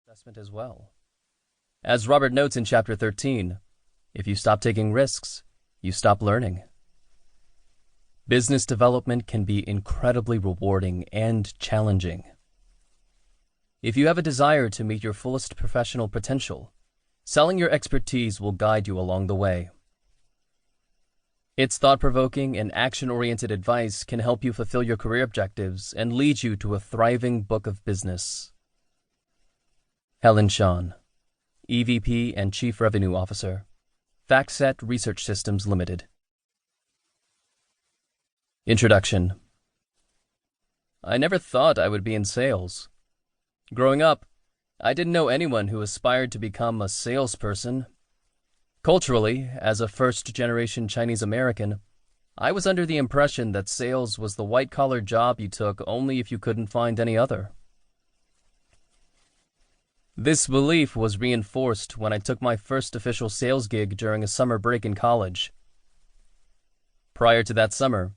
investment as well. As Robert notes in Chapter 13, if you stop taking risks, you stop learning. Business development can be incredibly rewarding and challenging. If you have a desire to meet your fullest professional potential, selling your expertise will guide you along the way. Its thought-provoking and action-oriented advice can help you fulfill your career objectives and lead you to a thriving book of business. Helen Sean, EVP and Chief Revenue Officer, FactSet Research Systems Limited. Introduction. I never thought I would be in sales. Growing up, I didn't know anyone who aspired to become a salesperson. Culturally, as a first-generation Chinese American, I was under the impression that sales was the white-collar job you took only if you couldn't find any other. This belief was reinforced when I took my first official sales gig during a summer break in college. Prior to that summer,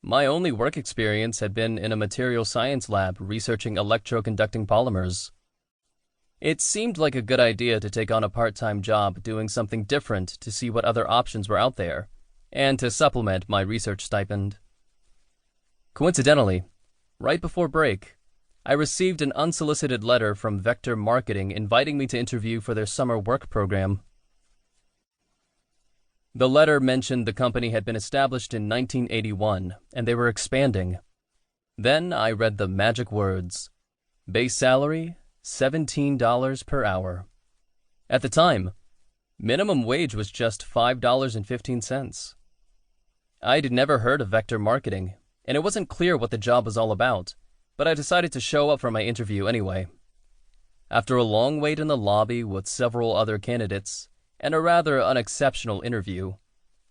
my only work experience had been in a material science lab researching electroconducting polymers. It seemed like a good idea to take on a part-time job doing something different to see what other options were out there, and to supplement my research stipend. Coincidentally, right before break, I received an unsolicited letter from Vector Marketing inviting me to interview for their summer work program. The letter mentioned the company had been established in 1981, and they were expanding. Then I read the magic words, base salary, $17 per hour. At the time, minimum wage was just $5.15. I'd never heard of Vector Marketing, and it wasn't clear what the job was all about, but I decided to show up for my interview anyway. After a long wait in the lobby with several other candidates, and a rather unexceptional interview,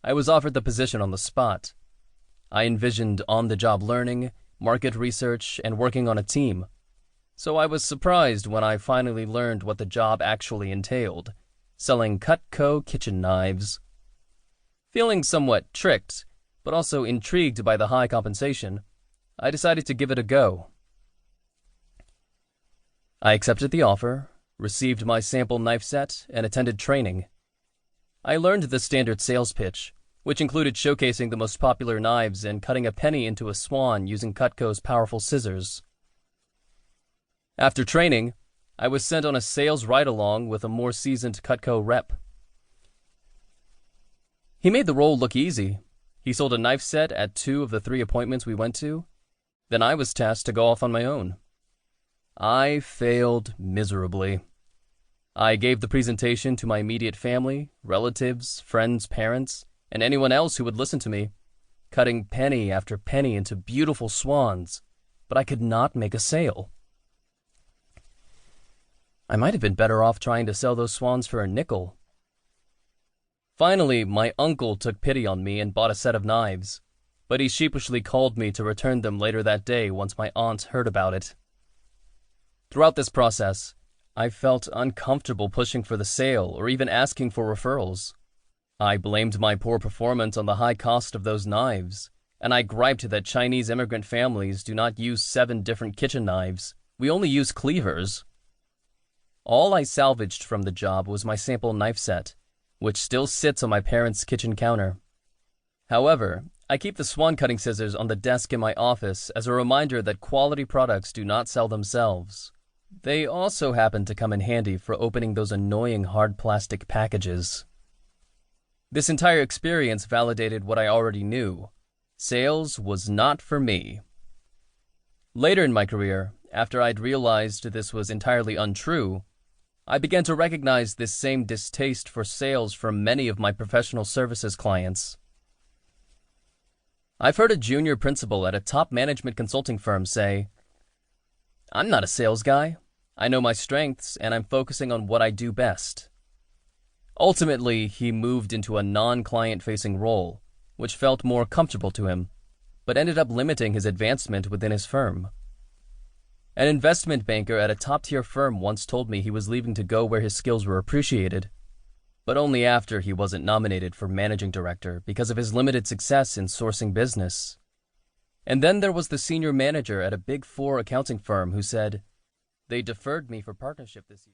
I was offered the position on the spot. I envisioned on-the-job learning, market research, and working on a team. So I was surprised when I finally learned what the job actually entailed, selling Cutco kitchen knives. Feeling somewhat tricked, but also intrigued by the high compensation, I decided to give it a go. I accepted the offer, received my sample knife set, and attended training. I learned the standard sales pitch, which included showcasing the most popular knives and cutting a penny into a swan using Cutco's powerful scissors. After training, I was sent on a sales ride-along with a more seasoned Cutco rep. He made the role look easy. He sold a knife set at 2 of the 3 appointments we went to. Then I was tasked to go off on my own. I failed miserably. I gave the presentation to my immediate family, relatives, friends, parents, and anyone else who would listen to me, cutting penny after penny into beautiful swans, but I could not make a sale. I might have been better off trying to sell those swans for a nickel. Finally, my uncle took pity on me and bought a set of knives, but he sheepishly called me to return them later that day once my aunt heard about it. Throughout this process, I felt uncomfortable pushing for the sale or even asking for referrals. I blamed my poor performance on the high cost of those knives, and I griped that Chinese immigrant families do not use 7 different kitchen knives. We only use cleavers. All I salvaged from the job was my sample knife set, which still sits on my parents' kitchen counter. However, I keep the swan cutting scissors on the desk in my office as a reminder that quality products do not sell themselves. They also happen to come in handy for opening those annoying hard plastic packages. This entire experience validated what I already knew. Sales was not for me. Later in my career, after I'd realized this was entirely untrue, I began to recognize this same distaste for sales from many of my professional services clients. I've heard a junior principal at a top management consulting firm say, "I'm not a sales guy. I know my strengths, and I'm focusing on what I do best." Ultimately, he moved into a non-client-facing role, which felt more comfortable to him, but ended up limiting his advancement within his firm. An investment banker at a top-tier firm once told me he was leaving to go where his skills were appreciated, but only after he wasn't nominated for managing director because of his limited success in sourcing business. And then there was the senior manager at a Big Four accounting firm who said, "They deferred me for partnership this year."